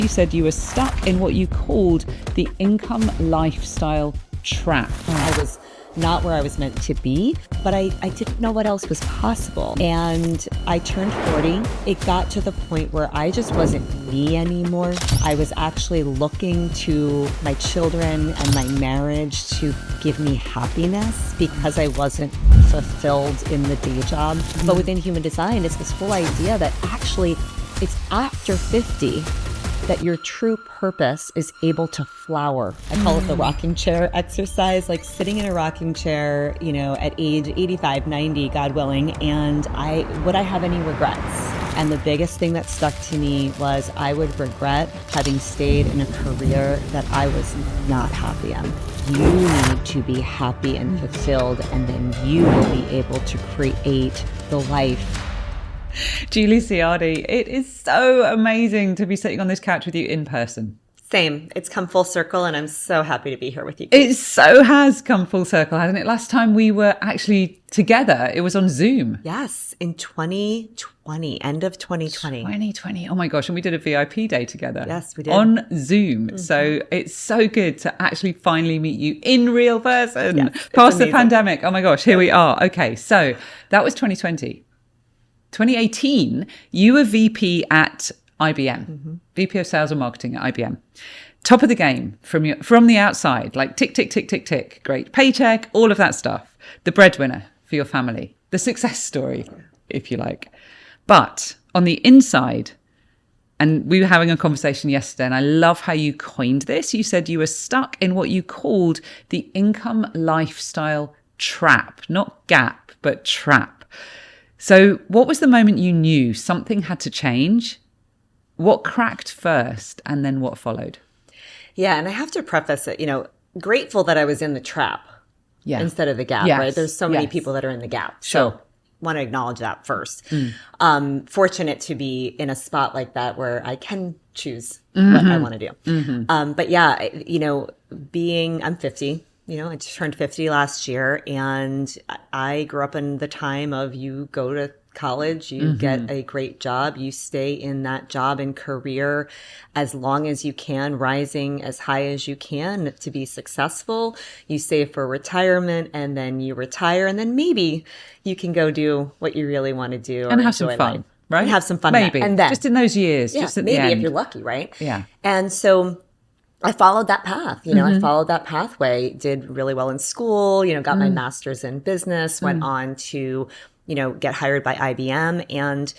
You said you were stuck in what you called the income lifestyle trap. I was not where I was meant to be, but I didn't know what else was possible. And I turned 40. It got to the point where I just wasn't me anymore. I was actually looking to my children and my marriage to give me happiness because I wasn't fulfilled in the day job. But within human design, it's this whole idea that actually it's after 50 that your true purpose is able to flower. I call it the rocking chair exercise, like sitting in a rocking chair, at age 85, 90, God willing, and would I have any regrets? And the biggest thing that stuck to me was I would regret having stayed in a career that I was not happy in. You need to be happy and fulfilled, and then you will be able to create the life. Julie Ciardi, it is so amazing to be sitting on this couch with you in person. Same. It's come full circle, and I'm so happy to be here with you. It so has come full circle, hasn't it? Last time we were actually together, it was on Zoom. Yes, in 2020, end of 2020. 2020. Oh my gosh. And we did a VIP day together. Yes, we did. On Zoom. Mm-hmm. So it's so good to actually finally meet you in real person. Yes, past the pandemic. Oh my gosh, here we are. Okay, so that was 2020. 2018, you were VP at IBM, VP of Sales and Marketing at IBM. Top of the game from the outside, like tick, tick, tick, tick, tick. Great paycheck, all of that stuff. The breadwinner for your family, the success story, if you like. But on the inside, and we were having a conversation yesterday, and I love how you coined this. You said you were stuck in what you called the income lifestyle trap, not gap, but trap. So what was the moment you knew something had to change? What cracked first and then what followed? Yeah, and I have to preface it, grateful that I was in the trap instead of the gap, right? There's so many people that are in the gap. Sure. So want to acknowledge that first. Fortunate to be in a spot like that where I can choose what I want to do. But yeah, I'm 50. I just turned 50 last year, and I grew up in the time of you go to college, you get a great job, you stay in that job and career as long as you can, rising as high as you can to be successful. You save for retirement, and then you retire, and then maybe you can go do what you really want to do and have some fun, life. right? And have some fun, maybe, and then just in those years, just at maybe the end. if you're lucky, right? Yeah, and so. I followed that path, I followed that pathway, did really well in school, got my master's in business, went on to, get hired by IBM and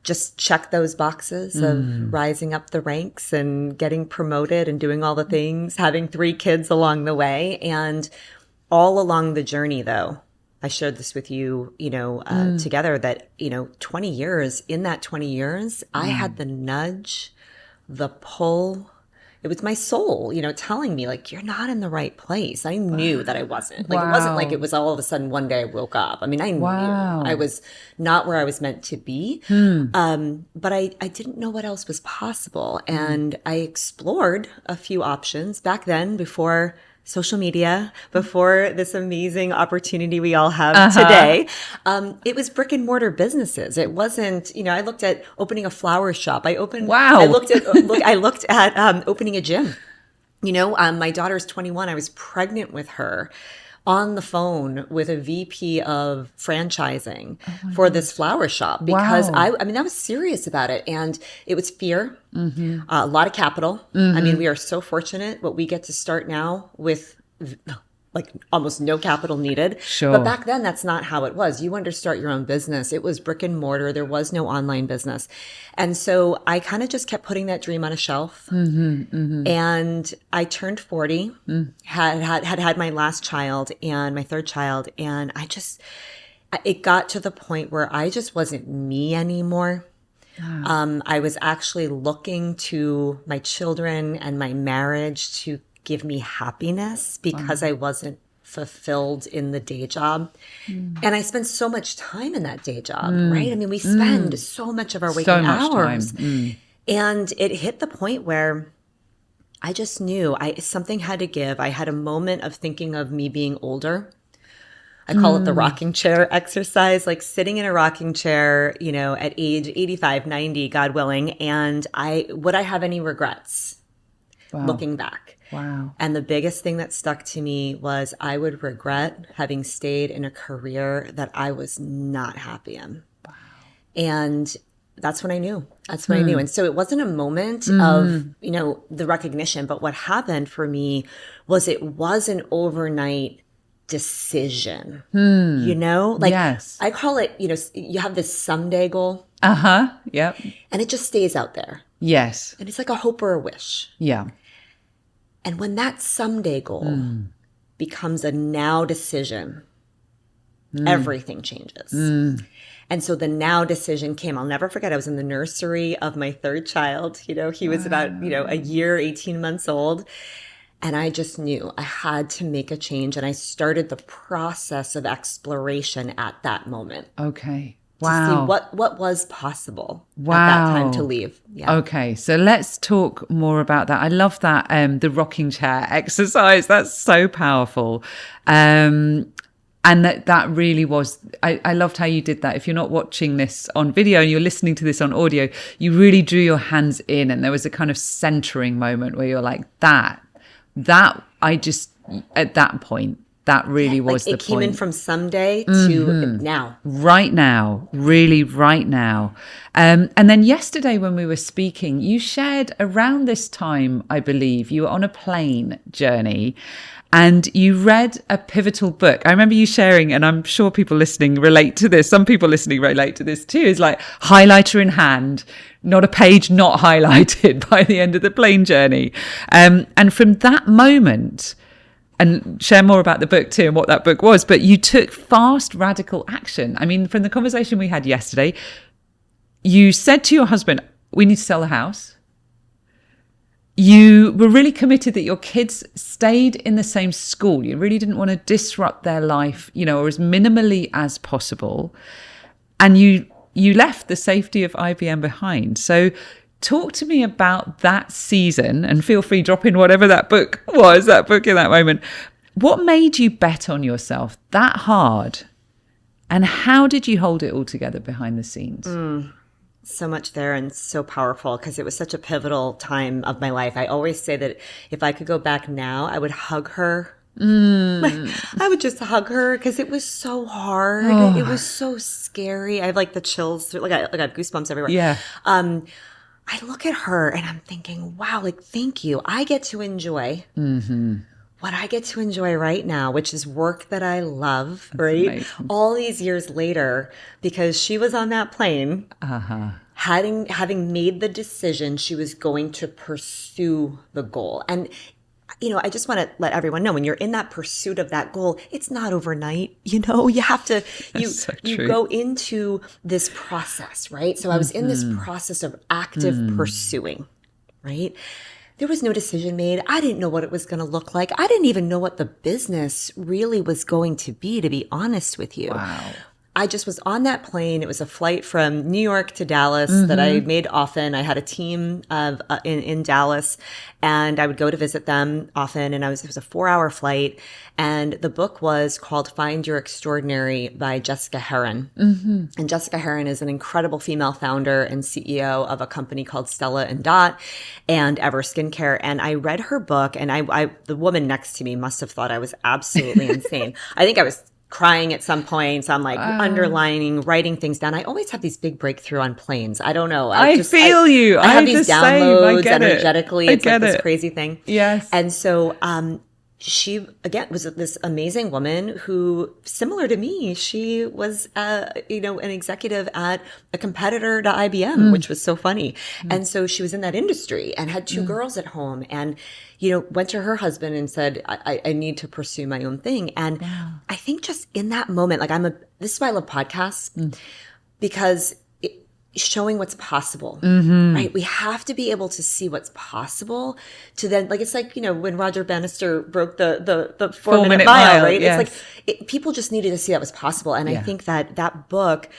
just check those boxes of rising up the ranks and getting promoted and doing all the things, having 3 kids along the way. And all along the journey, though, I shared this with you, together that, 20 years, in that 20 years, I had the nudge, the pull. It was my soul, telling me like, you're not in the right place. I knew that I wasn't. Like, it wasn't like it was all of a sudden one day I woke up. I mean, I knew I was not where I was meant to be. But I didn't know what else was possible. And I explored a few options back then before social media, before this amazing opportunity we all have today. It was brick and mortar businesses. It wasn't, I looked at opening a flower shop. I looked at opening a gym. My daughter's 21. I was pregnant with her on the phone with a VP of franchising for this flower shop because I was serious about it. And it was fear, a lot of capital. I mean, we are so fortunate what we get to start now with like almost no capital needed. Sure. But back then, that's not how it was. You wanted to start your own business. It was brick and mortar. There was no online business. And so I kind of just kept putting that dream on a shelf. And I turned 40, had my last child and my third child. And it got to the point where I just wasn't me anymore. I was actually looking to my children and my marriage to give me happiness because I wasn't fulfilled in the day job. And I spent so much time in that day job, right? I mean, we spend so much of our waking hours. And it hit the point where I just knew something had to give. I had a moment of thinking of me being older. I call it the rocking chair exercise, like sitting in a rocking chair, you know, at age 85, 90, God willing. And would I have any regrets looking back? Wow. And the biggest thing that stuck to me was I would regret having stayed in a career that I was not happy in. Wow. And that's when I knew. That's when I knew. And so it wasn't a moment of, you know, the recognition, but what happened for me was it was an overnight decision, you know, like I call it, you know, you have this someday goal. Yep. And it just stays out there. Yes. And it's like a hope or a wish. Yeah. And when that someday goal becomes a now decision, everything changes. And so the now decision came. I'll never forget. I was in the nursery of my third child. You know, he was about, you know, a year, 18 months old. And I just knew I had to make a change. And I started the process of exploration at that moment. Okay. To Wow. see what was possible at that time to leave. Yeah. Okay. So let's talk more about that. I love that. The rocking chair exercise. That's so powerful. And that really was, I loved how you did that. If you're not watching this on video and you're listening to this on audio, you really drew your hands in and there was a kind of centering moment where you're like, that I just, at that point, that really was the point. It came in from someday to now. Right now, really right now. And then yesterday when we were speaking, you shared around this time, I believe, you were on a plane journey and you read a pivotal book. I remember you sharing, and I'm sure people listening relate to this. Some people listening relate to this too. It's like highlighter in hand, not a page not highlighted by the end of the plane journey. And from that moment, and share more about the book too and what that book was, but you took fast, radical action. I mean, from the conversation we had yesterday, you said to your husband, we need to sell the house. You were really committed that your kids stayed in the same school. You really didn't want to disrupt their life, you know, or as minimally as possible. And you left the safety of IBM behind. So talk to me about that season, and feel free, drop in whatever that book was, that book in that moment. What made you bet on yourself that hard? And how did you hold it all together behind the scenes? So much there and so powerful because it was such a pivotal time of my life. I always say that if I could go back now, I would hug her. I would just hug her because it was so hard. It was so scary. I have like the chills, like I have goosebumps everywhere. Yeah. I look at her and I'm thinking, wow, like, thank you. I get to enjoy what I get to enjoy right now, which is work that I love, right? Amazing. All these years later, because she was on that plane, having made the decision she was going to pursue the goal. And you know, I just want to let everyone know when you're in that pursuit of that goal, it's not overnight. You know, you have to, you go into this process, right? So I was in this process of active pursuing, right? There was no decision made. I didn't know what it was going to look like. I didn't even know what the business really was going to be honest with you. Wow. I just was on that plane. It was a flight from New York to Dallas that I made often. I had a team of in Dallas, and I would go to visit them often. And it was a 4-hour flight. And the book was called Find Your Extraordinary by Jessica Herron. And Jessica Herron is an incredible female founder and CEO of a company called Stella and Dot and Ever Skincare. And I read her book, and the woman next to me must have thought I was absolutely insane. I think I was crying at some points. I'm like underlining, writing things down. I always have these big breakthrough on planes. I don't know. I feel you. I have these downloads energetically. It's like this crazy thing. Yes. And so she, again, was this amazing woman who, similar to me, she was, an executive at a competitor to IBM, which was so funny. And so she was in that industry and had 2 girls at home and, went to her husband and said, I need to pursue my own thing. And I think just in that moment, this is why I love podcasts because showing what's possible, right? We have to be able to see what's possible to then, it's like, when Roger Bannister broke the 4-minute mile, right? Yes. It's like people just needed to see that was possible. And I think that book,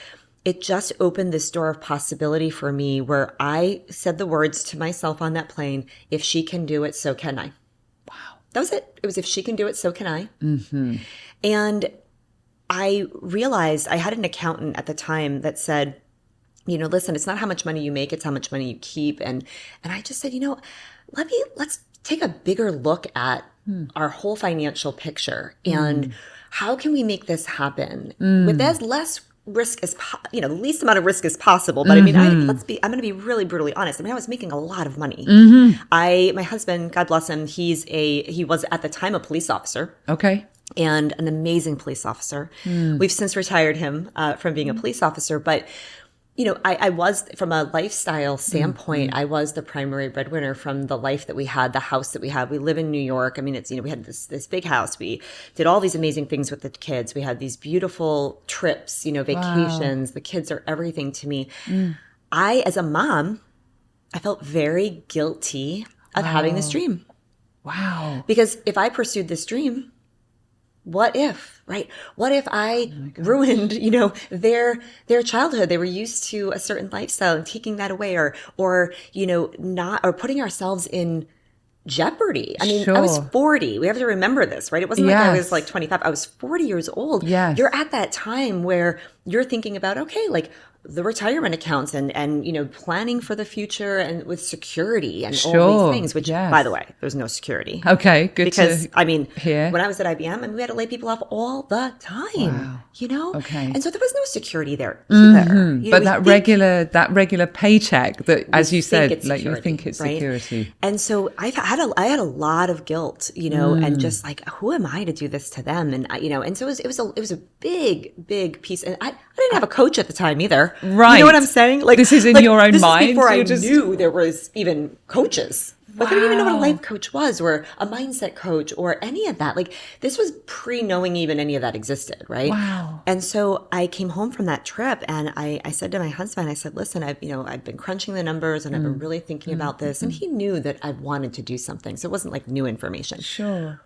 it just opened this door of possibility for me where I said the words to myself on that plane, if she can do it, so can I. Wow. That was it. It was, if she can do it, so can I. And I realized I had an accountant at the time that said, listen, it's not how much money you make, it's how much money you keep. And I just said, let's take a bigger look at our whole financial picture and how can we make this happen with as less risk as the least amount of risk as possible. But I mean, I'm going to be really brutally honest. I mean, I was making a lot of money. My husband, God bless him, he was at the time a police officer. Okay. And an amazing police officer. We've since retired him from being a police officer, but I was, from a lifestyle standpoint, I was the primary breadwinner from the life that we had, the house that we had. We live in New York. I mean, it's, we had this big house. We did all these amazing things with the kids. We had these beautiful trips, vacations. Wow. The kids are everything to me. I, as a mom, I felt very guilty of having this dream. Wow. Because if I pursued this dream, what if, right? What if I ruined, their childhood? They were used to a certain lifestyle and taking that away or putting ourselves in jeopardy. I mean, I was 40. We have to remember this, right? It wasn't like I was like 25. I was 40 years old. Yes. You're at that time where you're thinking about, okay, like the retirement accounts and planning for the future and with security and all these things, which by the way, there's no security. Okay, good. Because I mean, hear. When I was at IBM, we had to lay people off all the time, Okay. And so there was no security there either. But that regular paycheck that, as you said, like you think it's security. Right? And so I had a lot of guilt, and just like, who am I to do this to them? And and so it was a big piece. And I didn't have a coach at the time either. Right. You know what I'm saying? Like, this is in your own mind. Before I knew there was even coaches. Like, I didn't even know what a life coach was or a mindset coach or any of that. Like, this was pre-knowing even any of that existed, right? Wow. And so I came home from that trip and I said to my husband, I said, listen, I've been crunching the numbers and I've been really thinking about this. And he knew that I wanted to do something. So it wasn't like new information. Sure.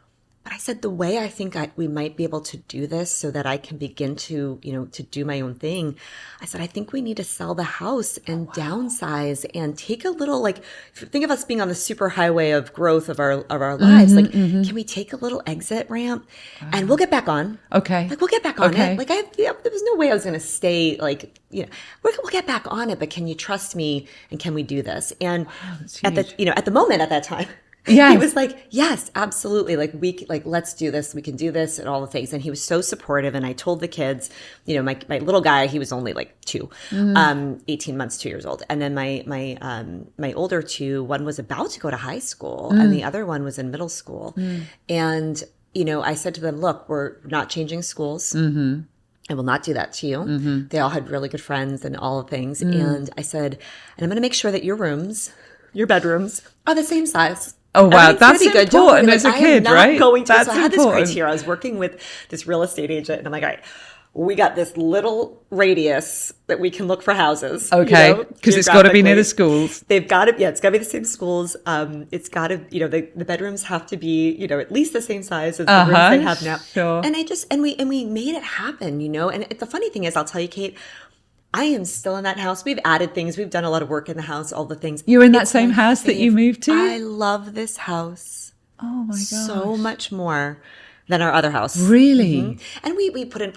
But I said, the way I think we might be able to do this so that I can begin to, to do my own thing. I said, I think we need to sell the house and downsize and take a little, like, think of us being on the super highway of growth of our lives. Like, can we take a little exit ramp and we'll get back on? Okay. Like, we'll get back on it. Like, there was no way I was going to stay, like, we'll get back on it, but can you trust me? And can we do this? And at the moment at that time, yes. He was like, yes, absolutely. Like, let's do this. We can do this and all the things. And he was so supportive. And I told the kids, my little guy, he was only like 2, 18 months, 2 years old. And then my older 2, one was about to go to high school and the other one was in middle school. And, I said to them, look, we're not changing schools. I will not do that to you. They all had really good friends and all the things. And I said, and I'm going to make sure that your bedrooms are the same size. Oh, wow. That's important as a kid, right? I had this criteria. I was working with this real estate agent and I'm like, all right, we got this little radius that we can look for houses. Okay. Because it's got to be near the schools. They've got to, it's got to be the same schools. It's got to, the bedrooms have to be, at least the same size as the rooms they have now. Sure. And we made it happen, and the funny thing is, I'll tell you, Kate, I am still in that house. We've added things. We've done a lot of work in the house, all the things. You're in that same house that you moved to? I love this house. Oh my gosh. So much more than our other house. Really? And we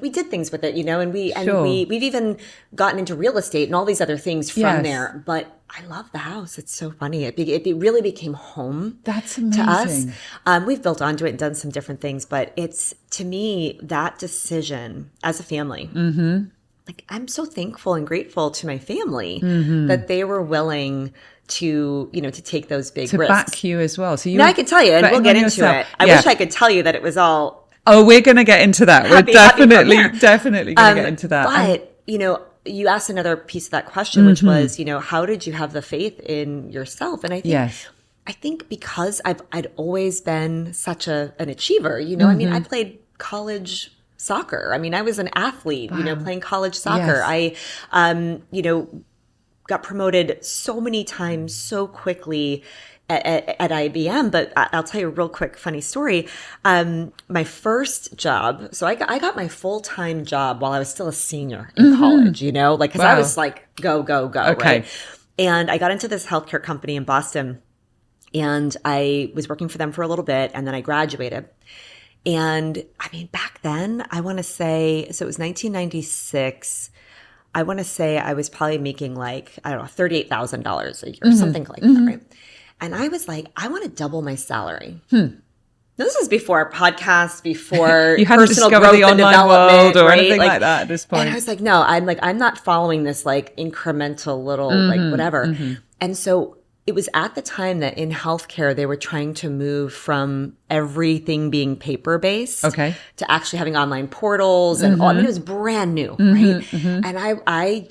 did things with it, and we've even gotten into real estate and all these other things from there. But I love the house. It's so funny. It really became home. That's amazing. To us. We've built onto it and done some different things, but it's, to me, that decision as a family. Like, I'm so thankful and grateful to my family that they were willing to, to take those big risks. To back you as well. So now I can tell you, and we'll get into it. I wish I could tell you that it was all. Oh, we're going to get into that. We're definitely going to get into that. But, you asked another piece of that question, which was, how did you have the faith in yourself? And I think, I think because I'd always been such an achiever, I mean, I played college soccer. I mean, I was an athlete, playing college soccer. Yes. I, got promoted so many times so quickly at IBM. But I'll tell you a real quick funny story. My first job, so I got my full-time job while I was still a senior in college, because I was like, go, okay. Right? And I got into this healthcare company in Boston and I was working for them for a little bit and then I graduated. And I mean, back then, I want to say, so it was 1996. I want to say I was probably making like, I don't know, $38,000 a year, something like that, right? And I was like, I want to double my salary. This is before podcasts, before you hadn't personal discovered growth the and online development, world or right? anything like that at this point. And I was like, no, I'm not following this like incremental little like whatever. And so it was at the time that in healthcare, they were trying to move from everything being paper-based to actually having online portals and all. I mean, it was brand new, right? And I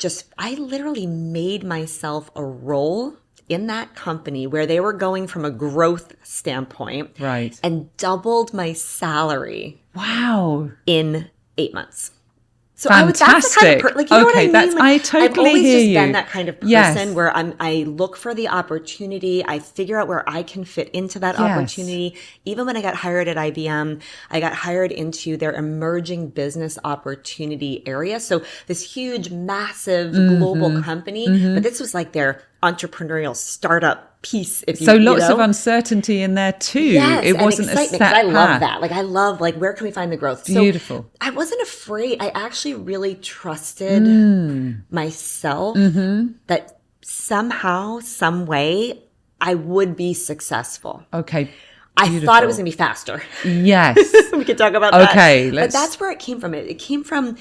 literally made myself a role in that company where they were going from a growth standpoint and doubled my salary. Wow. In 8 months. So Fantastic. That's the kind of like, you know what I mean? I totally I've always hear just you. been that kind of person where I look for the opportunity. I figure out where I can fit into that opportunity. Even when I got hired at IBM, I got hired into their emerging business opportunity area. So this huge, massive global company, but this was like their entrepreneurial startup piece. So lots of uncertainty in there too. Yes, it wasn't and a set path. I love that. Like I love like where can we find the growth? Beautiful. So I wasn't afraid. I actually really trusted myself that somehow, some way, I would be successful. Okay. I thought it was going to be faster. Yes. We could talk about that. Okay. But that's where it came from. It came from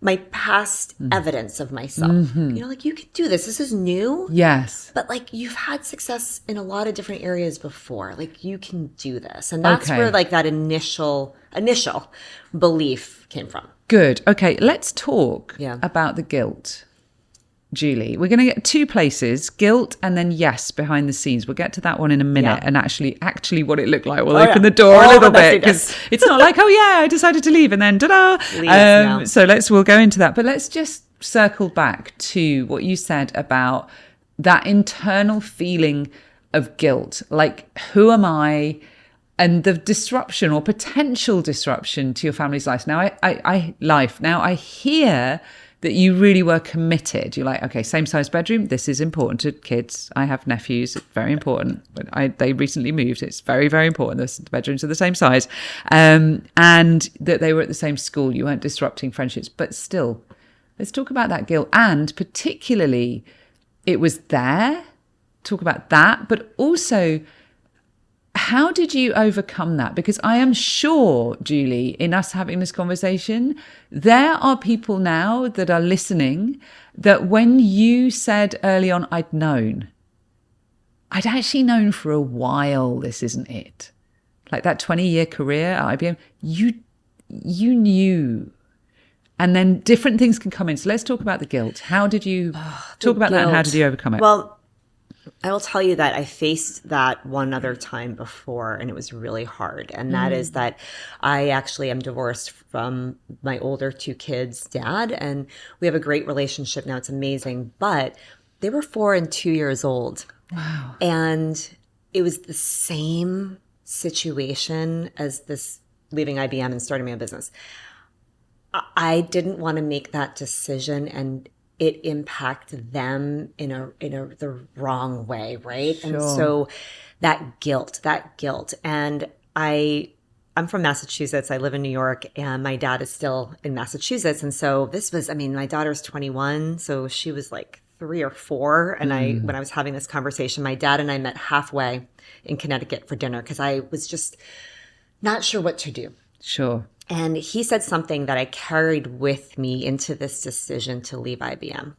my past evidence of myself. You know, like you can do this. This is new. Yes. But like you've had success in a lot of different areas before. Like you can do this. And that's where like that initial belief came from. Good. Okay. Let's talk about the guilt. Julie, we're going to get two places, guilt and then yes behind the scenes. We'll get to that one in a minute and actually what it looked like. We'll open the door a little bit because it's not like, oh yeah, I decided to leave and then ta-da. So we'll go into that. But let's just circle back to what you said about that internal feeling of guilt. Like, who am I? And the disruption or potential disruption to your family's life. Now, I hear that you really were committed. You're like, okay, same size bedroom. This is important to kids. I have nephews. It's very important. But they recently moved. It's very, very important. The bedrooms are the same size. And that they were at the same school. You weren't disrupting friendships. But still, let's talk about that guilt. And particularly, it was there. Talk about that. But also, how did you overcome that? Because I am sure, Julie, in us having this conversation, there are people now that are listening that when you said early on, I'd actually known for a while this isn't it. Like that 20-year career at IBM, you knew. And then different things can come in. So let's talk about the guilt. How did you talk about that and how did you overcome it? Well, I will tell you that I faced that one other time before, and it was really hard. And that is that I actually am divorced from my older two kids' dad, and we have a great relationship now. It's amazing. But they were 4 and 2 years old. Wow. And it was the same situation as this leaving IBM and starting my own business. I didn't want to make that decision and it impact them in the wrong way, right? Sure. And so that guilt. And I'm from Massachusetts. I live in New York and my dad is still in Massachusetts. And so my daughter's 21. So she was like 3 or 4. And when I was having this conversation, my dad and I met halfway in Connecticut for dinner because I was just not sure what to do. Sure. And he said something that I carried with me into this decision to leave IBM.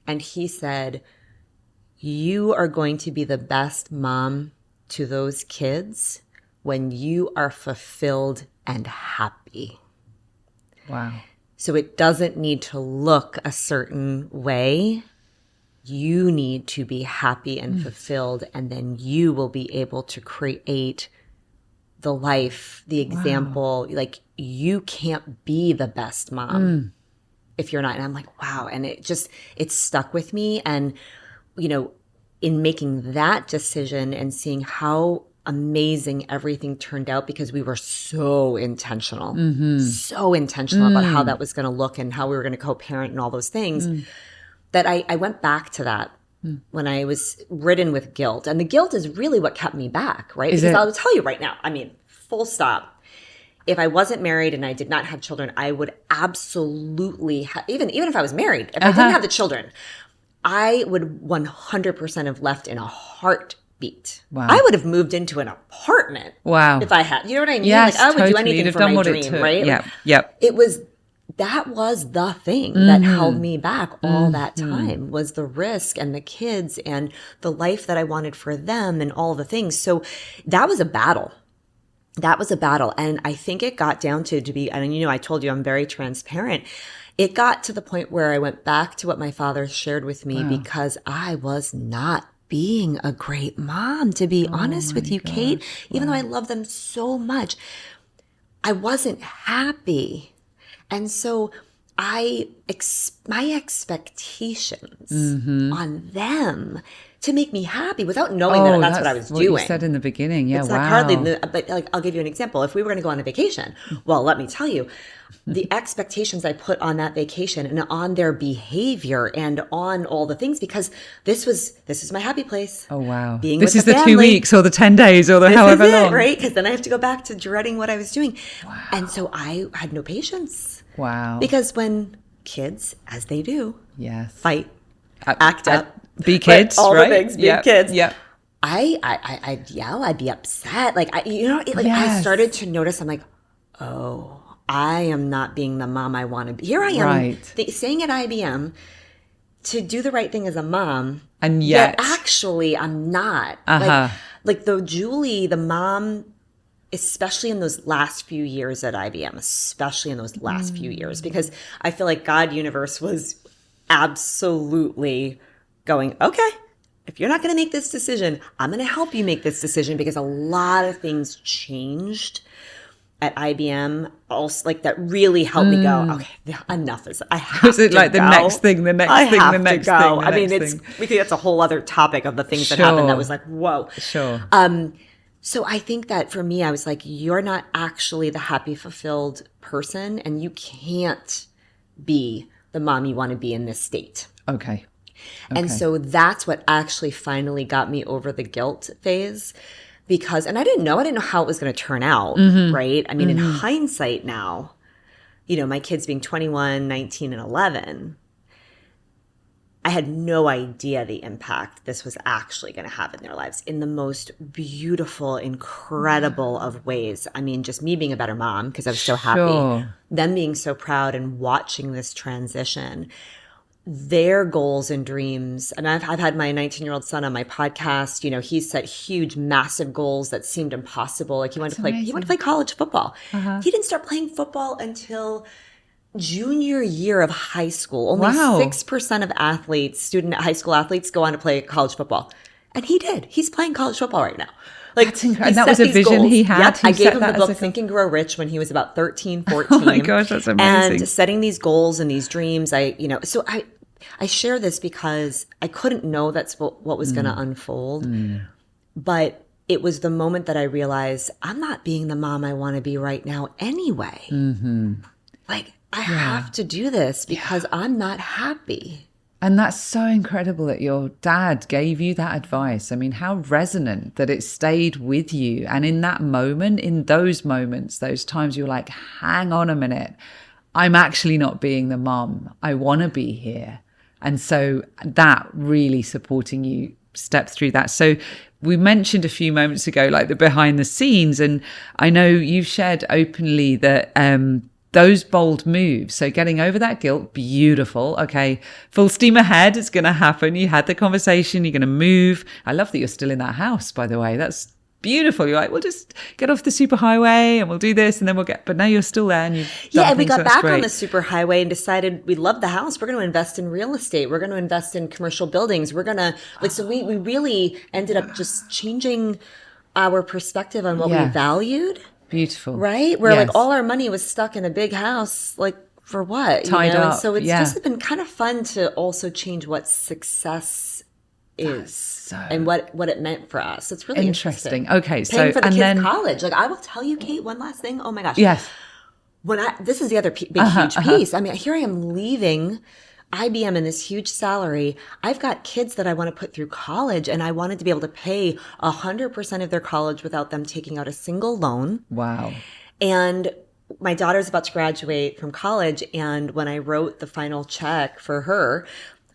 And he said, you are going to be the best mom to those kids when you are fulfilled and happy. Wow. So it doesn't need to look a certain way. You need to be happy and fulfilled, and then you will be able to create the life, the example. Wow. Like, you can't be the best mom if you're not. And I'm like, wow. And it stuck with me. And, in making that decision and seeing how amazing everything turned out, because we were so intentional about how that was going to look and how we were going to co-parent and all those things, that I went back to that when I was ridden with guilt. And the guilt is really what kept me back, right? Because I'll tell you right now, full stop. if I wasn't married and I did not have children, I would absolutely even if I was married, if I didn't have the children, I would 100% have left in a heartbeat. Wow. I would have moved into an apartment. Wow. If I had, you know what I mean? Yes, like I would totally. do anything You'd have for done my what it dream, took. right? Yep. Like, Yep. that was the thing that held me back all that time, was the risk and the kids and the life that I wanted for them and all the things. So that was a battle. And I think it got down to be, and I told you I'm very transparent. It got to the point where I went back to what my father shared with me because I was not being a great mom, to be honest with you, gosh, Kate. Even though I love them so much, I wasn't happy. And so my expectations on them to make me happy without knowing that that's what I was doing. You said in the beginning. Yeah, it's wow. like hardly, but like, I'll give you an example. If we were going to go on a vacation, well, let me tell you, the expectations I put on that vacation and on their behavior and on all the things, because this is my happy place. Oh, wow. Being this with is the the family. 2 weeks or the 10 days or the This however is it, long. right? Because then I have to go back to dreading what I was doing. Wow. And so I had no patience. Wow. Because when kids, as they do, yes, fight, act up, be kids, all right? the things, be kids. Yep. I'd yell, I'd be upset. Like, I Yes. started to notice, I'm like, oh, I am not being the mom I want to be. Here I am Right. saying at IBM to do the right thing as a mom. And yet actually I'm not. Like the Julie, the mom, especially in those last few years at IBM, because I feel like God universe was absolutely going, okay, if you're not going to make this decision, I'm going to help you make this decision, because a lot of things changed at IBM also, like, that really helped me go, okay, enough is, I have Was it to like go. the next thing, the next I thing, have the next to go. thing, the I mean, next thing? that's a whole other topic of the things that happened that was like, whoa. Sure. So I think that for me, I was like, you're not actually the happy, fulfilled person, and you can't be the mom you want to be in this state. Okay. And so that's what actually finally got me over the guilt phase, because, and I didn't know how it was going to turn out, right? I mean, in hindsight now, my kids being 21, 19, and 11, I had no idea the impact this was actually going to have in their lives in the most beautiful, incredible of ways. I mean, just me being a better mom because I was so happy, Sure. them being so proud and watching this transition, their goals and dreams. And I've had my 19-year-old son on my podcast. He's set huge, massive goals that seemed impossible. Like he wanted to play college football. He didn't start playing football until junior year of high school. Only 6% of high school athletes go on to play college football. And he did. He's playing college football right now. Like, that's incredible. And that was a vision goals. He had. Yep. He I gave him the that book Think and Grow Rich when he was about 13, 14. Oh my gosh, that's amazing. And setting these goals and these dreams, so I share this because I couldn't know that's what was going to unfold. But it was the moment that I realized I'm not being the mom I want to be right now anyway. Like, I have to do this because I'm not happy. And that's so incredible that your dad gave you that advice. I mean, how resonant that it stayed with you. And in that moment, in those moments, those times you're like, hang on a minute, I'm actually not being the mom. I want to be here. And so that really supporting you step through that. So we mentioned a few moments ago, like the behind the scenes. And I know you've shared openly that those bold moves. So getting over that guilt, beautiful. Okay, full steam ahead. It's going to happen. You had the conversation. You're going to move. I love that you're still in that house, by the way. That's beautiful. You're like, we'll just get off the superhighway and we'll do this and then but now you're still there. And and we got back on the superhighway and decided we love the house. We're going to invest in real estate. We're going to invest in commercial buildings. We're going to so we really ended up just changing our perspective on what we valued. Beautiful. Right? Where like all our money was stuck in a big house, like for what? Tied up. And so it's just been kind of fun to also change what success is and what it meant for us. It's really interesting. Okay. Paying for the kids' college. Like, I will tell you, Kate, one last thing. Oh my gosh. Yes. This is the other huge piece. I mean, here I am leaving IBM in this huge salary. I've got kids that I want to put through college, and I wanted to be able to pay 100% of their college without them taking out a single loan. Wow. And my daughter's about to graduate from college. And when I wrote the final check for her,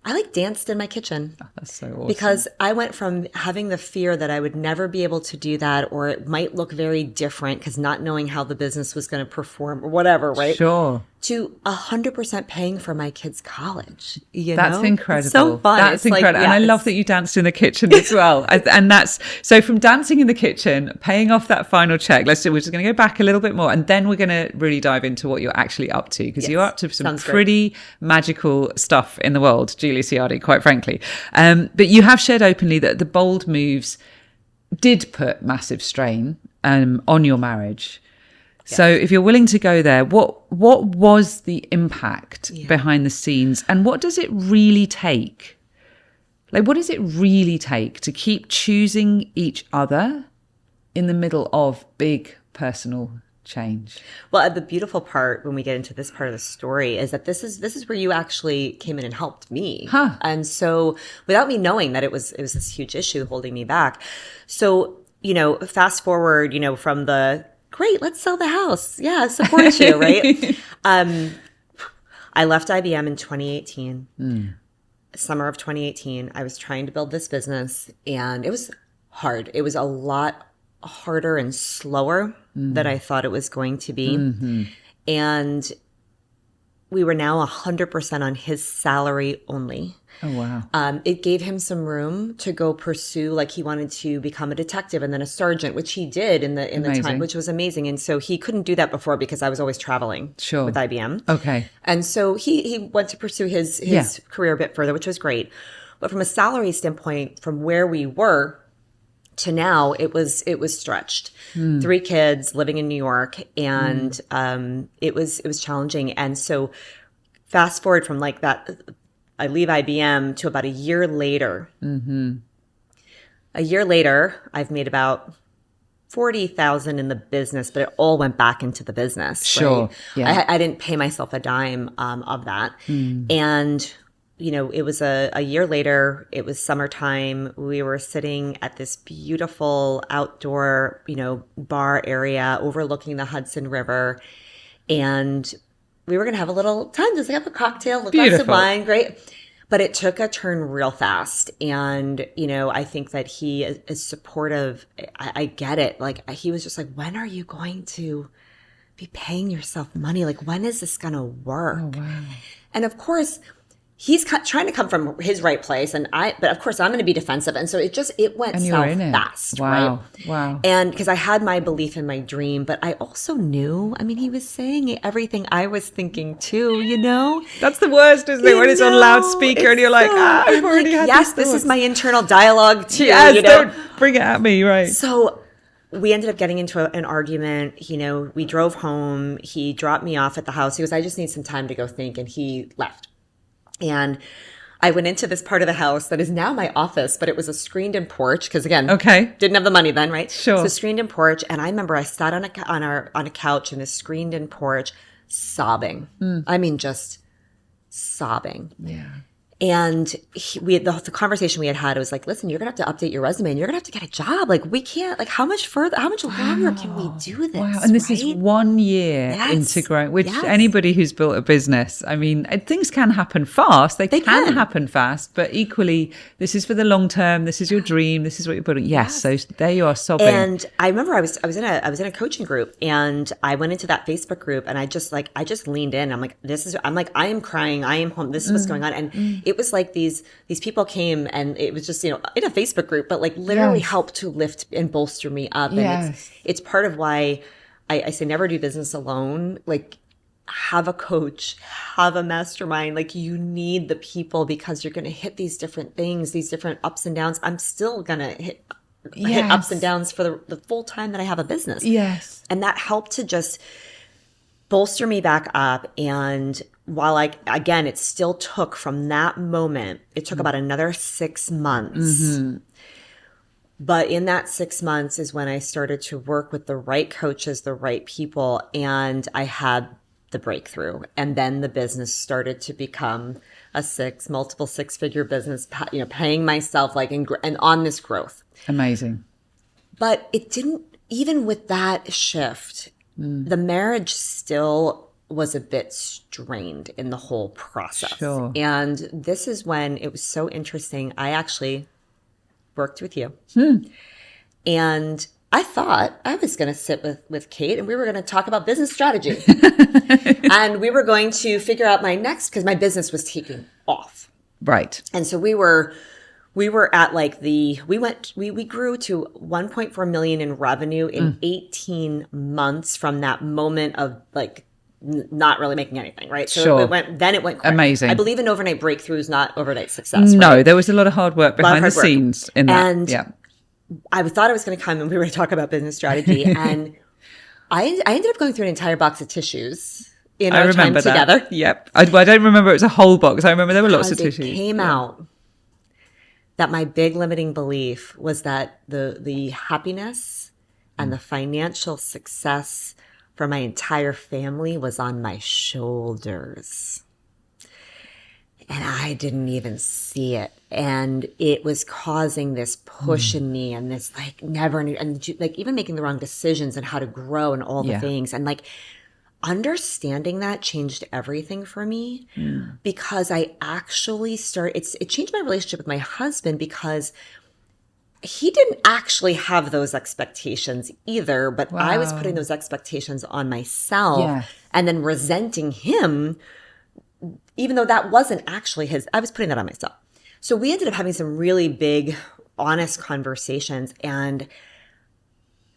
I like danced in my kitchen. Oh, that's so awesome. Because I went from having the fear that I would never be able to do that, or it might look very different because not knowing how the business was going to perform or whatever, right? Sure. To 100% paying for my kids' college. That's incredible. It's so fun. That's incredible. And I love that you danced in the kitchen as well. And that's, so from dancing in the kitchen, paying off that final check, we're just going to go back a little bit more. And then we're going to really dive into what you're actually up to, because you're up to some pretty magical stuff in the world, Julie Ciardi, quite frankly. But you have shared openly that the bold moves did put massive strain on your marriage. So if you're willing to go there, what was the impact behind the scenes, and what does it really take? Like, what does it really take to keep choosing each other in the middle of big personal change? Well, the beautiful part when we get into this part of the story is that this is where you actually came in and helped me. Huh. And so without me knowing that it was this huge issue holding me back. So, fast forward, from the great, let's sell the house. Yeah, support you, right? I left IBM in 2018. Summer of 2018. I was trying to build this business, and it was hard. It was a lot harder and slower than I thought it was going to be. Mm-hmm. And we were now 100% on his salary only. Oh, wow. It gave him some room to go pursue, like he wanted to become a detective and then a sergeant, which he did in the time, which was amazing. And so he couldn't do that before because I was always traveling with IBM. Okay. And so he went to pursue his career a bit further, which was great. But from a salary standpoint, from where we were to now, it was stretched. 3 kids living in New York, and it was challenging. And so fast forward from like that, I leave IBM to about a year later. Mm-hmm. A year later, I've made about 40,000 in the business, but it all went back into the business. Sure. Right? Yeah. I didn't pay myself a dime of that. And it was a year later. It was summertime. We were sitting at this beautiful outdoor, bar area overlooking the Hudson River. And we were going to have a little time, just have a cocktail, a glass of wine. Great. But it took a turn real fast. And, I think that he is supportive. I get it. Like, he was just like, when are you going to be paying yourself money? Like, when is this going to work? Oh, wow. And of course, he's trying to come from his right place, but of course I'm going to be defensive, and so it went south fast, wow. right? Wow. And because I had my belief in my dream, but I also knew. I mean, he was saying everything I was thinking too. That's the worst, isn't it? When it's on loudspeaker and you're like, I've already had. Yes, this is my internal dialogue too. Yes, don't bring it at me, right? So we ended up getting into an argument. We drove home. He dropped me off at the house. He goes, I just need some time to go think, and he left. And I went into this part of the house that is now my office, but it was a screened-in porch because, again, didn't have the money then, right? Sure. So screened-in porch, and I remember I sat on a couch in this screened-in porch, sobbing. I mean, just sobbing. Yeah. And we had the conversation we had. It was like, listen, you're gonna have to update your resume, and you're gonna have to get a job. Like, we can't. Like, how much longer can we do this? Wow, and this is 1 year into growing. Which anybody who's built a business, I mean, things can happen fast. They can happen fast, but equally, this is for the long term. This is your dream. This is what you're building. Yes. So there you are, sobbing. And I remember I was in a coaching group, and I went into that Facebook group, and I just leaned in. I'm like, I am crying. I am home. This is what's going on, and it was like these people came, and it was just, in a Facebook group, but like literally helped to lift and bolster me up. And it's part of why I say never do business alone. Like, have a coach, have a mastermind. Like, you need the people, because you're going to hit these different things, these different ups and downs. I'm still going to hit ups and downs for the full time that I have a business. Yes. And that helped to just bolster me back up. And while it still took from that moment, it took about another 6 months. Mm-hmm. But in that 6 months is when I started to work with the right coaches, the right people, and I had the breakthrough. And then the business started to become a multiple six-figure business, paying myself and on this growth. Amazing. But it didn't, even with that shift, the marriage still was a bit strained in the whole process. Sure. And this is when it was so interesting. I actually worked with you. And I thought I was going to sit with Kate and we were going to talk about business strategy. And we were going to figure out my next, because my business was taking off. Right. And so we were at like we grew to 1.4 million in revenue in 18 months from that moment of like not really making anything, right? So sure. it went quick. Amazing. I believe in overnight breakthroughs, not overnight success. No, right? There was a lot of hard work behind the scenes in that. And I thought I was going to come and we were going to talk about business strategy. And I ended up going through an entire box of tissues in our time together. Yep. I don't remember it was a whole box. I remember there were lots of tissues. It came out that my big limiting belief was that the happiness and the financial success for my entire family was on my shoulders. And I didn't even see it. And it was causing this push in me and this like never, and like even making the wrong decisions and how to grow and all the things. And like understanding that changed everything for me because I actually it changed my relationship with my husband because he didn't actually have those expectations either, but I was putting those expectations on myself and then resenting him, even though that wasn't actually I was putting that on myself. So we ended up having some really big, honest conversations, and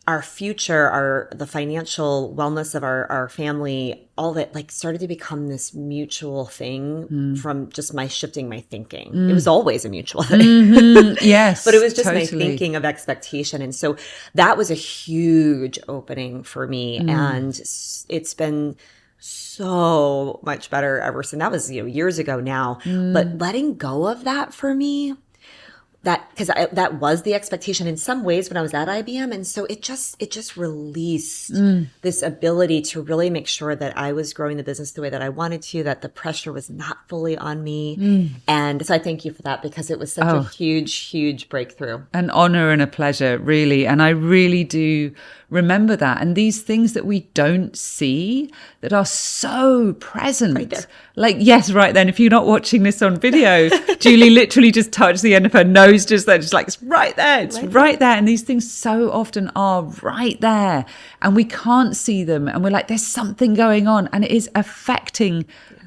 our future, the financial wellness of our family, all that like started to become this mutual thing from just my shifting my thinking. It was always a mutual thing. Yes. But it was just totally. my thinking of expectation. And so that was a huge opening for me. And it's been so much better ever since. That was years ago now. But letting go of that for me, that was the expectation in some ways when I was at IBM. And so it just released this ability to really make sure that I was growing the business the way that I wanted to, that the pressure was not fully on me. And so I thank you for that because it was such a huge, huge breakthrough. An honor and a pleasure, really. And I really do remember that. And these things that we don't see that are so present. Right there. Like, yes, right then. If you're not watching this on video, Julie literally just touched the end of her nose just there, just like, it's right there. It's right there. And these things so often are right there. And we can't see them. And we're like, there's something going on. And it is affecting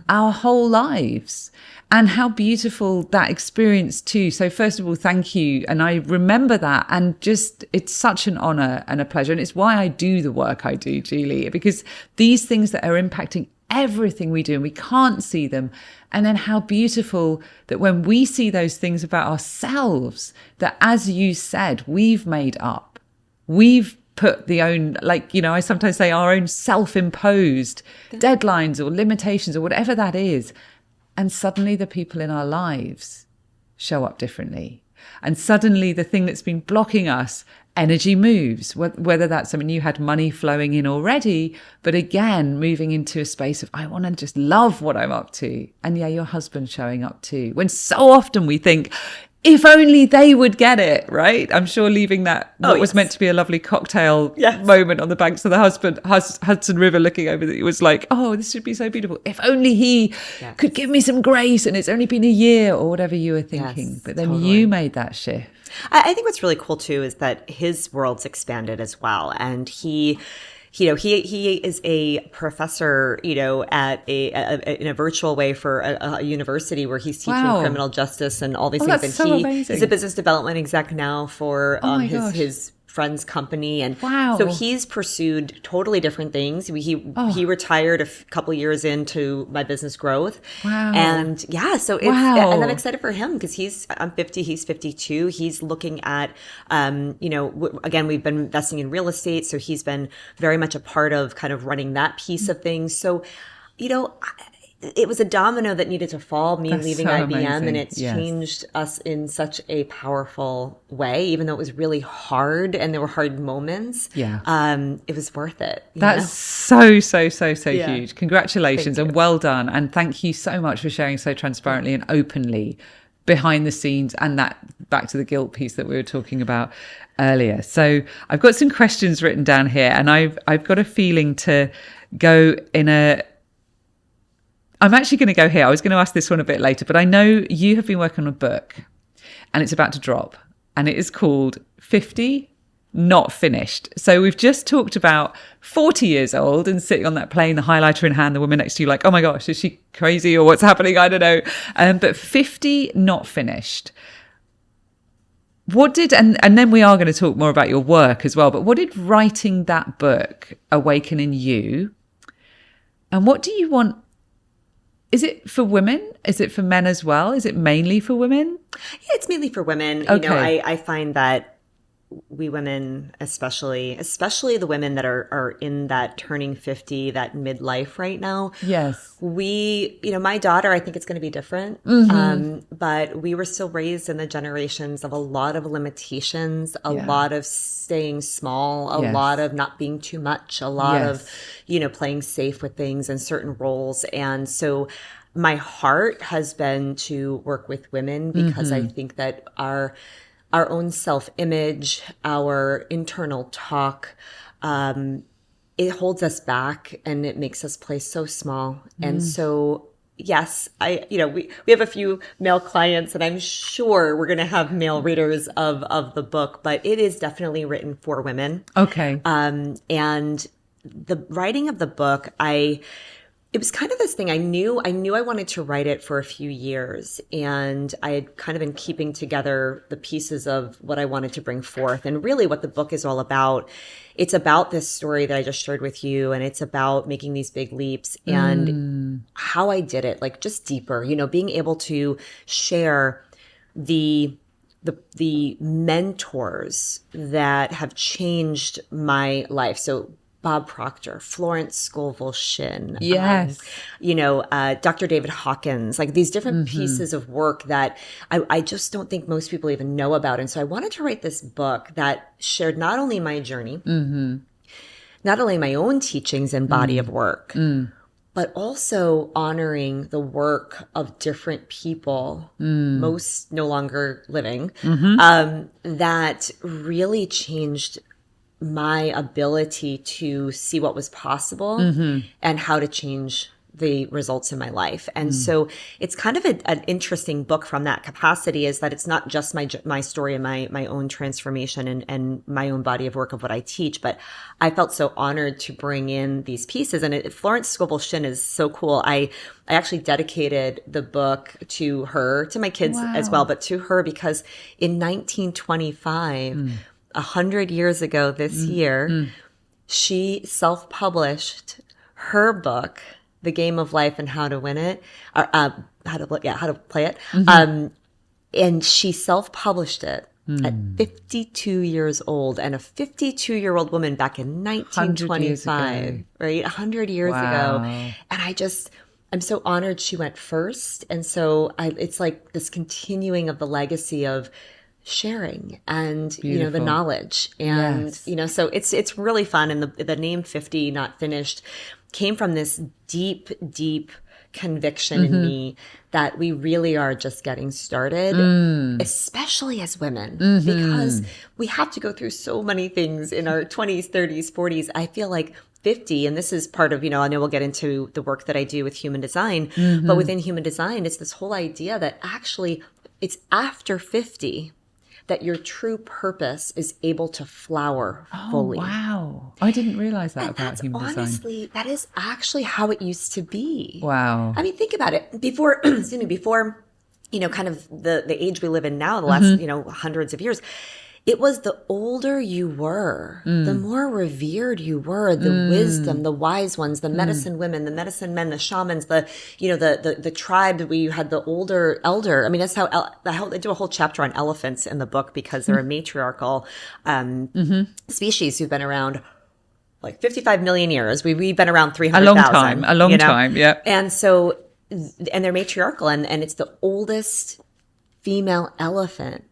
our whole lives. And how beautiful that experience too. So first of all, thank you. And I remember that. And just, it's such an honor and a pleasure. And it's why I do the work I do, Julie, because these things that are impacting everything we do and we can't see them. And then how beautiful that when we see those things about ourselves, that as you said, we've made up, we've put the own, like, I sometimes say our own self-imposed deadlines or limitations or whatever that is. And suddenly the people in our lives show up differently. And suddenly the thing that's been blocking us, energy moves, whether that's, you had money flowing in already, but again, moving into a space of, I want to just love what I'm up to. And your husband showing up too. When so often we think, if only they would get it, right? I'm sure leaving that, what was meant to be a lovely cocktail moment on the banks of the Hudson River looking over, it was like, oh, this should be so beautiful. If only he could give me some grace and it's only been a year or whatever you were thinking. Yes, but then you made that shift. I think what's really cool too is that his world's expanded as well. And he is a professor, at in a virtual way for a university where he's teaching criminal justice and all these things. That's and so amazing. He's a business development exec now for his friend's company. And so he's pursued totally different things. He retired a couple years into my business growth. Wow. And so it's, and I'm excited for him because I'm 50, he's 52. He's looking at, again, we've been investing in real estate. So he's been very much a part of kind of running that piece of things. So, it was a domino that needed to fall, me leaving IBM, amazing. And it's changed us in such a powerful way, even though it was really hard and there were hard moments. It was worth it. That's so huge. Congratulations and well done. And thank you so much for sharing so transparently and openly behind the scenes, and that back to the guilt piece that we were talking about earlier. So I've got some questions written down here, and I've got a feeling to go in a... I'm actually going to go here. I was going to ask this one a bit later, but I know you have been working on a book and it's about to drop, and it is called 50 Not Finished. So we've just talked about 40 years old and sitting on that plane, the highlighter in hand, the woman next to you like, oh my gosh, is she crazy or what's happening? I don't know. But 50 Not Finished. What did, and then we are going to talk more about your work as well, but what did writing that book awaken in you? And what do you want? Is it for women? Is it for men as well? Is it mainly for women? Yeah, it's mainly for women. Okay. You know, I find that we women, especially the women that are in that turning 50, that midlife right now. Yes. We, you know, my daughter, I think it's going to be different. But we were still raised in the generations of a lot of limitations, a lot of staying small, a lot of not being too much, a lot of, you know, playing safe with things and certain roles. And so my heart has been to work with women because I think that our own self-image, our internal talk, it holds us back and it makes us play so small. And so, yes, we have a few male clients, and I'm sure we're going to have male readers of the book, but it is definitely written for women. Okay. And the writing of the book, it was kind of this thing. I knew I wanted to write it for a few years, and I had kind of been keeping together the pieces of what I wanted to bring forth. And really what the book is all about, it's about this story that I just shared with you, and it's about making these big leaps and how I did it, like just deeper, you know, being able to share the mentors that have changed my life. So Bob Proctor, Florence Scovel Shinn, Yes. Dr. David Hawkins, like these different pieces of work that I just don't think most people even know about. And so I wanted to write this book that shared not only my journey, not only my own teachings and body of work, but also honoring the work of different people, most no longer living, that really changed my ability to see what was possible and how to change the results in my life. And so it's kind of an interesting book from that capacity, is that it's not just my story and my own transformation and my own body of work of what I teach, but I felt so honored to bring in these pieces. And Florence Scovel Shinn is so cool. I actually dedicated the book to her, to my kids as well, but to her, because in 1925, 100 years ago this year, she self-published her book, The Game of Life and How to Win It, or how to play it. And she self-published it at 52 years old, and a 52-year-old woman back in 1925, right? 100 years ago. And I'm so honored she went first. And so it's like this continuing of the legacy of sharing and the knowledge, and so it's really fun. And the name 50 Not Finished came from this deep conviction in me that we really are just getting started, especially as women, because we have to go through so many things in our 20s, 30s, 40s. I feel like 50, and this is part of, I know we'll get into the work that I do with human design, but within human design, it's this whole idea that actually it's after 50 that your true purpose is able to flower fully. Wow. I didn't realize that about human design. Honestly, that is actually how it used to be. Wow. I mean, think about it. Before, kind of the age we live in now, the last, hundreds of years, it was the older you were, the more revered you were, the wisdom, the wise ones, the medicine women, the medicine men, the shamans, the tribe where you had the older elder. I mean, that's how they do a whole chapter on elephants in the book, because they're a matriarchal species who've been around like 55 million years. We've been around 300,000. A long time, yeah. And so, and they're matriarchal, and it's the oldest female elephant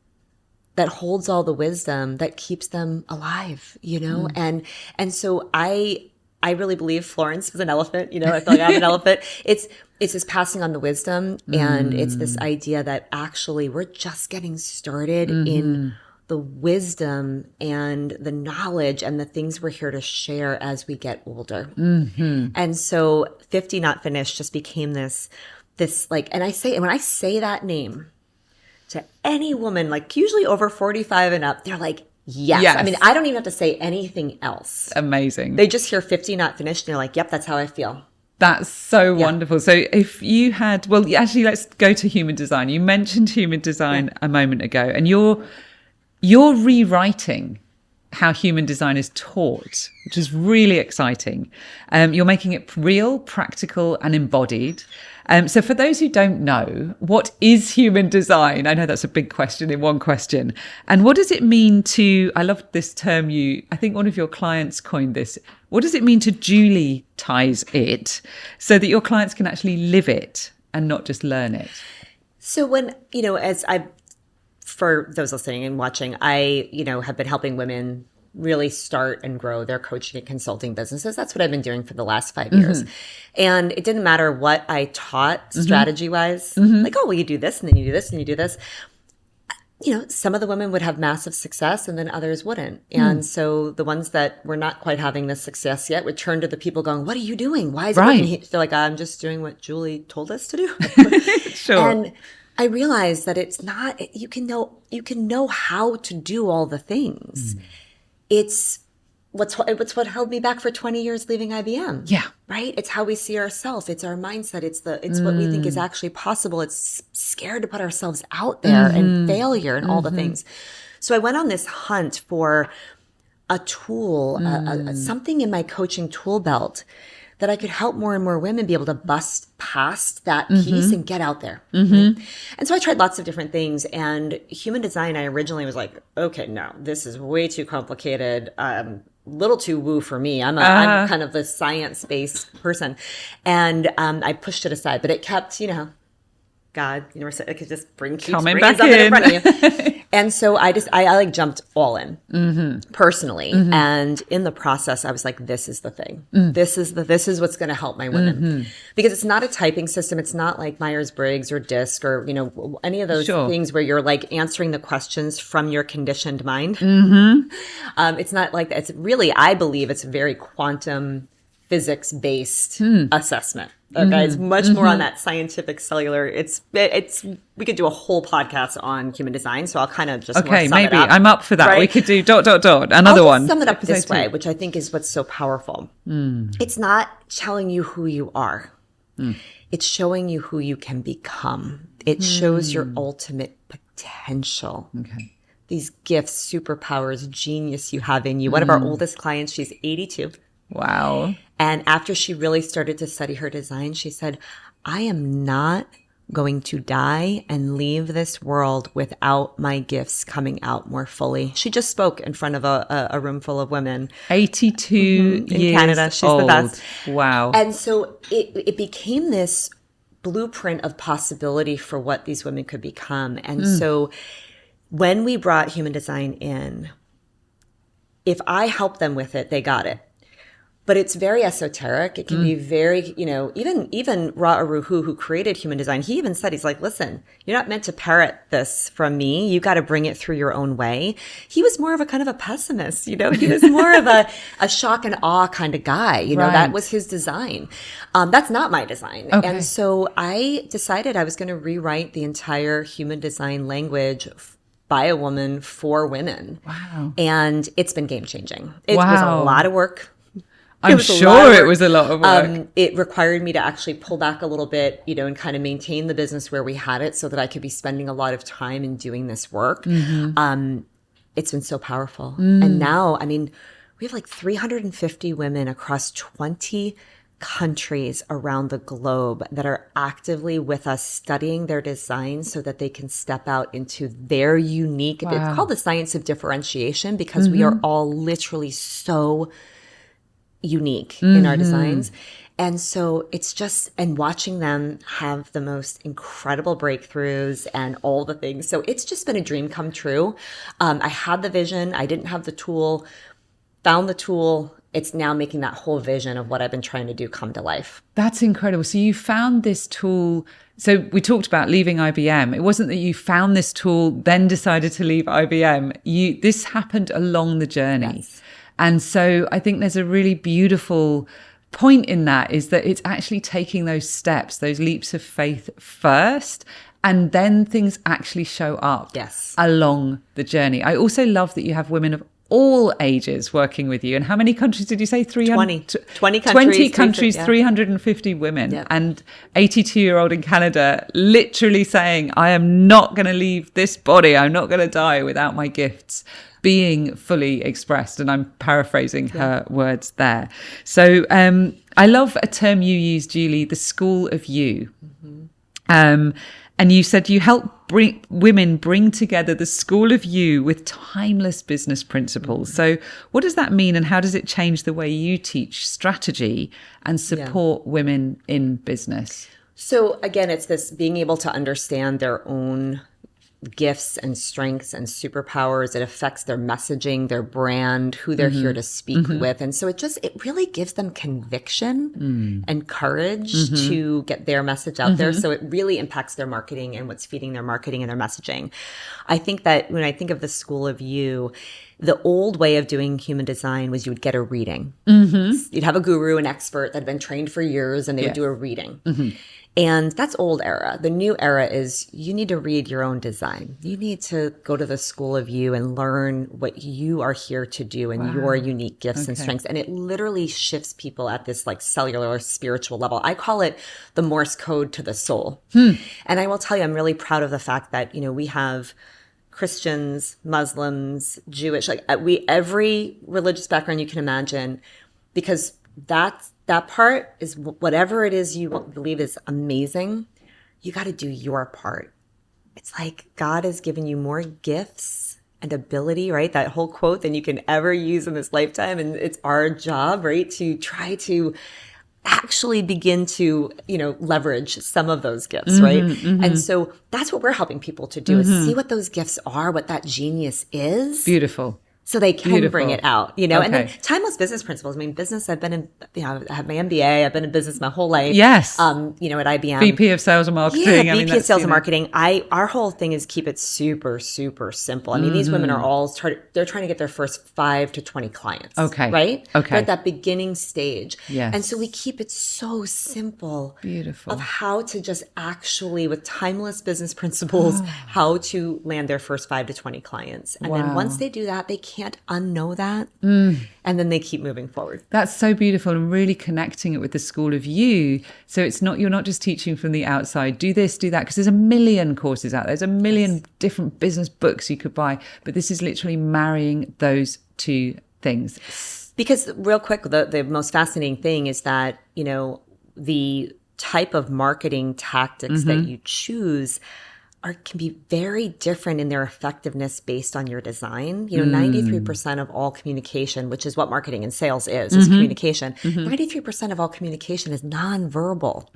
that holds all the wisdom that keeps them alive, and so I I really believe Florence was an elephant. I feel like I'm an elephant. It's this passing on the wisdom, and it's this idea that actually we're just getting started in the wisdom and the knowledge and the things we're here to share as we get older. And so 50 Not Finished just became this like, and when I say that name to any woman, like usually over 45 and up, they're like, yes. I mean, I don't even have to say anything else. Amazing. They just hear 50 Not Finished and they're like, yep, that's how I feel. That's so wonderful. So if you had, actually, let's go to human design. You mentioned human design a moment ago, and you're rewriting how human design is taught, which is really exciting. You're making it real, practical, and embodied. So for those who don't know, what is human design? I know that's a big question in one question. And what does it mean I love this term I think one of your clients coined this. What does it mean to Julie-tize it so that your clients can actually live it and not just learn it? So when, for those listening and watching, I, have been helping women really start and grow their coaching and consulting businesses. That's what I've been doing for the last 5 years. And it didn't matter what I taught strategy-wise. Like, oh, well, you do this, and then you do this, and you do this. Some of the women would have massive success, and then others wouldn't. And so the ones that were not quite having this success yet would turn to the people going, what are you doing? Why is it working? They're like, I'm just doing what Julie told us to do. Sure. And I realized that it's not, you can know how to do all the things. It's what held me back for 20 years leaving IBM. Yeah. Right? It's how we see ourselves. It's our mindset. It's what we think is actually possible. It's scared to put ourselves out there and failure and all the things. So I went on this hunt for a tool, something in my coaching tool belt that I could help more and more women be able to bust past that piece and get out there. And so I tried lots of different things. And human design, I originally was like, okay, no, this is way too complicated. Little too woo for me. I'm kind of the science-based person. And I pushed it aside, but it kept, God, it could just keeps coming bringing back something in in front of you. And so I like jumped all in personally. And in the process, I was like, this is the thing. This is what's going to help my women, because it's not a typing system. It's not like Myers-Briggs or DISC or, any of those things where you're like answering the questions from your conditioned mind. It's not like that. It's really, I believe it's very quantum physics-based assessment. Okay, it's much more on that scientific cellular. It's we could do a whole podcast on human design, so I'll kind of just more sum maybe it up, I'm up for that. Right? We could do ... another one. I'll sum it up this way, which I think is what's so powerful. It's not telling you who you are. It's showing you who you can become. It shows your ultimate potential. Okay. These gifts, superpowers, genius you have in you. One of our oldest clients, she's 82. Wow. And after she really started to study her design, she said, I am not going to die and leave this world without my gifts coming out more fully. She just spoke in front of a room full of women. 82 in years Canada. She's old. The best. Wow. And so it became this blueprint of possibility for what these women could become. And so when we brought human design in, if I helped them with it, they got it. But it's very esoteric. It can be very, even Ra Uru, who created human design, he even said, he's like, listen, you're not meant to parrot this from me. You got to bring it through your own way. He was more of a kind of a pessimist, he was more of a shock and awe kind of guy. That was his design. That's not my design. Okay. And so I decided I was going to rewrite the entire human design language by a woman for women. Wow. And it's been game changing. It was a lot of work. I'm sure it was a lot of work. It required me to actually pull back a little bit, and kind of maintain the business where we had it so that I could be spending a lot of time in doing this work. It's been so powerful. And now, we have like 350 women across 20 countries around the globe that are actively with us studying their design so that they can step out into their unique, it's called the science of differentiation, because we are all literally so unique in our designs. And so it's just, and watching them have the most incredible breakthroughs and all the things. So it's just been a dream come true. I had the vision. I didn't have the tool, found the tool, it's now making that whole vision of what I've been trying to do come to life. That's incredible. So you found this tool. So we talked about leaving IBM. It wasn't that you found this tool, then decided to leave IBM. This happened along the journey. Yes. And so I think there's a really beautiful point in that, is that it's actually taking those steps, those leaps of faith first, and then things actually show up along the journey. I also love that you have women of all ages working with you. And how many countries did you say? 20 countries. 20 countries, 350 women. Yep. And 82-year-old in Canada literally saying, I am not going to leave this body. I'm not going to die without my gifts being fully expressed. And I'm paraphrasing her words there. So I love a term you use, Julie, the school of you. And you said you help women bring together the school of you with timeless business principles. So what does that mean, and how does it change the way you teach strategy and support women in business? So again, it's this being able to understand their own gifts and strengths and superpowers. It affects their messaging, their brand, who they're here to speak with. And so it really gives them conviction and courage to get their message out there. So it really impacts their marketing and what's feeding their marketing and their messaging. I think that when I think of the school of you, the old way of doing human design was you would get a reading. You'd have a guru, an expert that had been trained for years, and they would do a reading. And that's old era. The new era is you need to read your own design. You need to go to the school of you and learn what you are here to do and your unique gifts and strengths. And it literally shifts people at this like cellular or spiritual level. I call it the Morse code to the soul. And I will tell you, I'm really proud of the fact that, we have Christians, Muslims, Jewish, every religious background you can imagine, because that part is whatever it is you believe is amazing. You got to do your part. It's like God has given you more gifts and ability, right? That whole quote than you can ever use in this lifetime. And it's our job, right, to try to actually begin to, leverage some of those gifts, right? And so that's what we're helping people to do, is see what those gifts are, what that genius is. Beautiful. So they can bring it out, and then timeless business principles. I mean, business, I've been in, I have my MBA. I've been in business my whole life. Yes. At IBM. VP of sales and marketing. Yeah, VP of sales and marketing. Our whole thing is keep it super, super simple. I mean, these women are all, they're trying to get their first 5 to 20 clients. Okay. Right? Okay. They're at that beginning stage. Yes. And so we keep it so simple. Beautiful. Of how to just actually, with timeless business principles, how to land their first 5 to 20 clients. And then once they do that, they can't unknow that, and then they keep moving forward. That's so beautiful, and really connecting it with the school of you. So you're not just teaching from the outside, do this, do that, because there's a million courses out there. There's a million different business books you could buy, but this is literally marrying those two things. Because real quick, the most fascinating thing is that, the type of marketing tactics that you choose can be very different in their effectiveness based on your design. 93% of all communication, which is what marketing and sales is communication. 93% of all communication is nonverbal.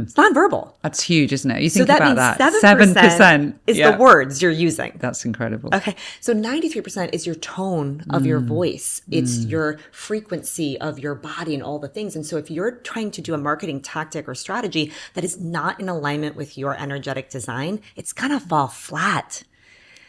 It's nonverbal. That's huge, isn't it? You So think that about means that. 7% is the words you're using. That's incredible. Okay. So 93% is your tone of your voice. It's your frequency of your body and all the things. And so if you're trying to do a marketing tactic or strategy that is not in alignment with your energetic design, it's gonna fall flat.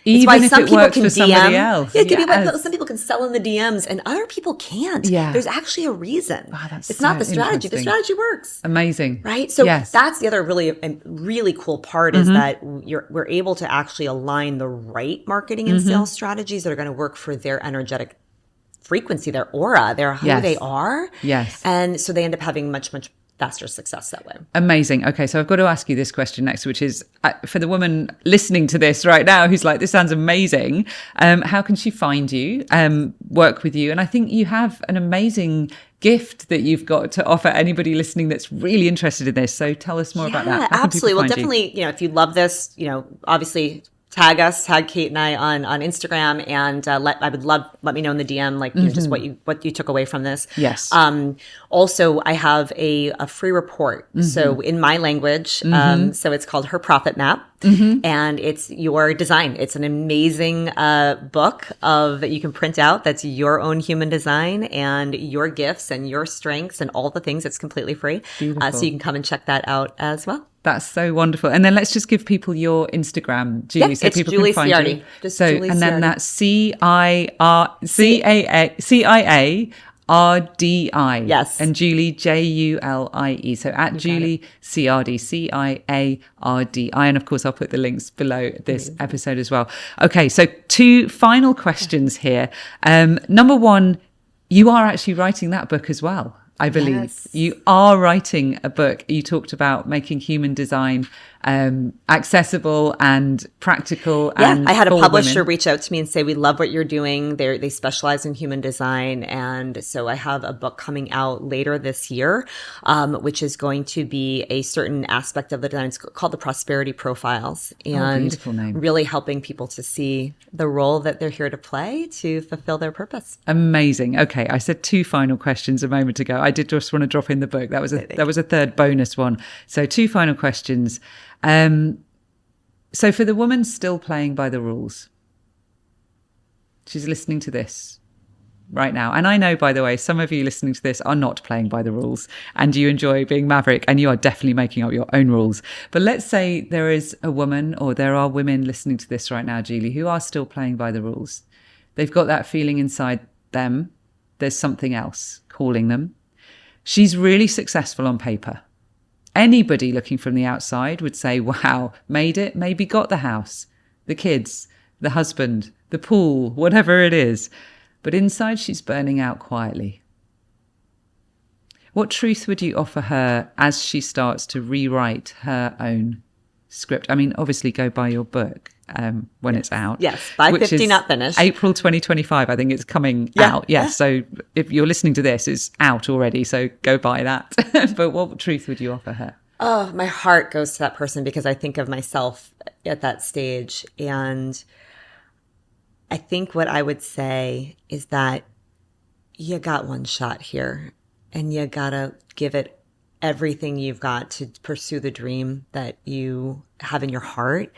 Even why if some it people works can for somebody else. Yeah, it could be like some people can sell in the DMs and other people can't. Yeah. There's actually a reason. Wow, that's it's not so the strategy. The interesting. strategy works. Amazing. Right? So Yes. that's the other really cool part is that we're able to actually align the right marketing and sales strategies that are going to work for their energetic frequency, their aura, who they are. Yes. And so they end up having much, much faster success that way. Amazing. Okay, so I've got to ask you this question next, which is for the woman listening to this right now who's like, this sounds amazing. How can she find you, work with you? And I think you have an amazing gift that you've got to offer anybody listening that's really interested in this. So tell us more about that. Yeah, absolutely. Well, definitely, if you love this, obviously tag Kate and I on Instagram, and let me know in the DM, just what you took away from this. Yes. Also, I have a free report. So in my language, so it's called Her Profit Map. And it's your design. It's an amazing book that you can print out. That's your own human design and your gifts and your strengths and all the things. It's completely free. So you can come and check that out as well. That's so wonderful. And then let's just give people your Instagram, Julie, so it's people Julie can find Ciardi. you. Just so, Julie and then Ciardi. that's CIARDI. Yes. And Julie, JULIE. So at Julie Ciardi, CIARDI. And of course, I'll put the links below this episode as well. Okay, so 2 final questions here. Number 1, you are actually writing that book as well. I believe you are writing a book. You talked about making human design accessible and practical. And I had a publisher women. reach out to me and say, we love what you're doing. They specialize in human design. And so I have a book coming out later this year, which is going to be a certain aspect of the design. It's called the Prosperity Profiles. And beautiful name. Really helping people to see the role that they're here to play to fulfill their purpose. Amazing. Okay, I said 2 final questions a moment ago. I did just want to drop in the book. That was a third bonus one. So 2 final questions. So for the woman still playing by the rules, she's listening to this right now. And I know, by the way, some of you listening to this are not playing by the rules and you enjoy being maverick and you are definitely making up your own rules. But let's say there is a woman, or there are women listening to this right now, Julie, who are still playing by the rules. They've got that feeling inside them. There's something else calling them. She's really successful on paper. Anybody looking from the outside would say, wow, made it, maybe got the house, the kids, the husband, the pool, whatever it is. But inside she's burning out quietly. What truth would you offer her as she starts to rewrite her own script? I mean, obviously go buy your book when it's out. Yes, by 50 not finished. April 2025, I think it's coming out. Yes, so if you're listening to this, it's out already, so go buy that. But what truth would you offer her? Oh, my heart goes to that person because I think of myself at that stage. And I think what I would say is that you got one shot here and you got to give it everything you've got to pursue the dream that you have in your heart.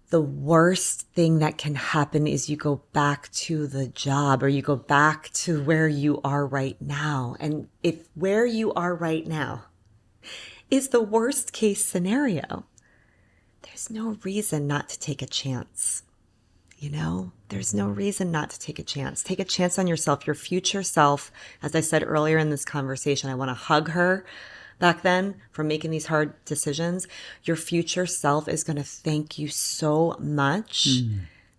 The worst thing that can happen is you go back to the job or you go back to where you are right now. And if where you are right now is the worst case scenario, there's no reason not to take a chance. You know, there's no reason not to take a chance. Take a chance on yourself, your future self. As I said earlier in this conversation, I want to hug her back then for making these hard decisions. Your future self is going to thank you so much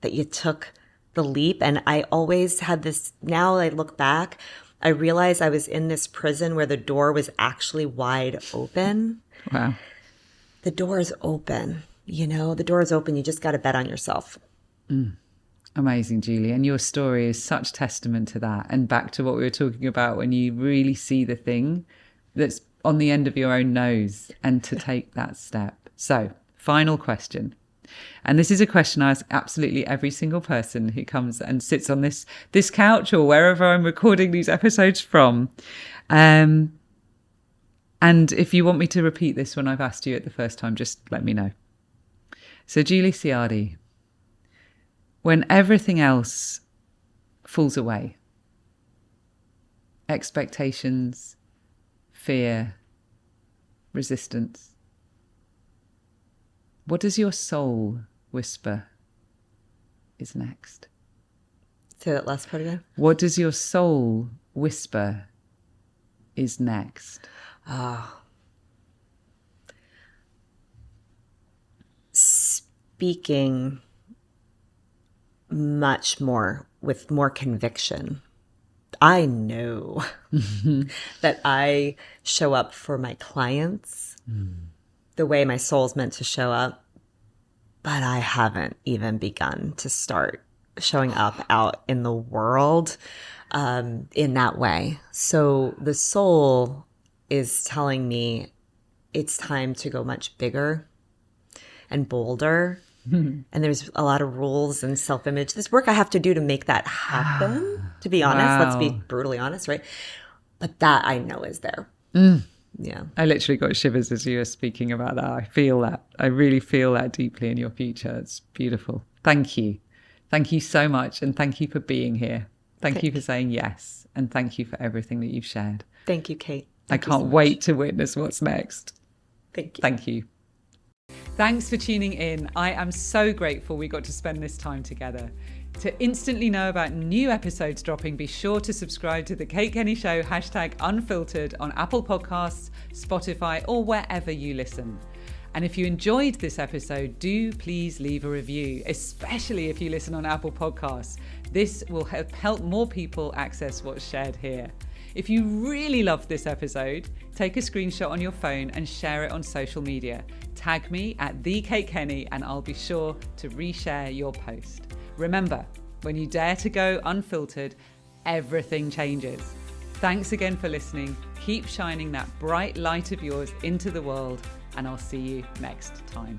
that you took the leap. And I always had this, now I look back, I realized I was in this prison where the door was actually wide open. Wow. The door is open, you know, the door is open. You just got to bet on yourself. Amazing, Julie. And your story is such testament to that. And back to what we were talking about, when you really see the thing that's on the end of your own nose and to take that step. So, final question. And this is a question I ask absolutely every single person who comes and sits on this couch or wherever I'm recording these episodes from. And if you want me to repeat this when I've asked you it the first time, just let me know. So, Julie Ciardi, when everything else falls away, expectations, fear, resistance, what does your soul whisper is next? Say that last part again. What does your soul whisper is next? Speaking much more with more conviction. I know that I show up for my clients the way my soul's meant to show up, but I haven't even begun to start showing up out in the world in that way. So the soul is telling me it's time to go much bigger and bolder. And there's a lot of rules and self-image. This work I have to do to make that happen, to be honest. Wow. Let's be brutally honest, right? But that I know is there. Yeah. I literally got shivers as you were speaking about that. I feel that. I really feel that deeply in your future. It's beautiful. Thank you. Thank you so much. And thank you for being here. Thank you for saying yes. And thank you for everything that you've shared. Thank you, Kate. I can't wait to witness what's next. Thank you. Thank you. Thanks for tuning in. I am so grateful we got to spend this time together. To instantly know about new episodes dropping, be sure to subscribe to The Kate Kenney Show, #Unfiltered on Apple Podcasts, Spotify, or wherever you listen. And if you enjoyed this episode, do please leave a review, especially if you listen on Apple Podcasts. This will help more people access what's shared here. If you really loved this episode, take a screenshot on your phone and share it on social media. Tag me at @TheKateKenney and I'll be sure to reshare your post. Remember, when you dare to go unfiltered, everything changes. Thanks again for listening. Keep shining that bright light of yours into the world, and I'll see you next time.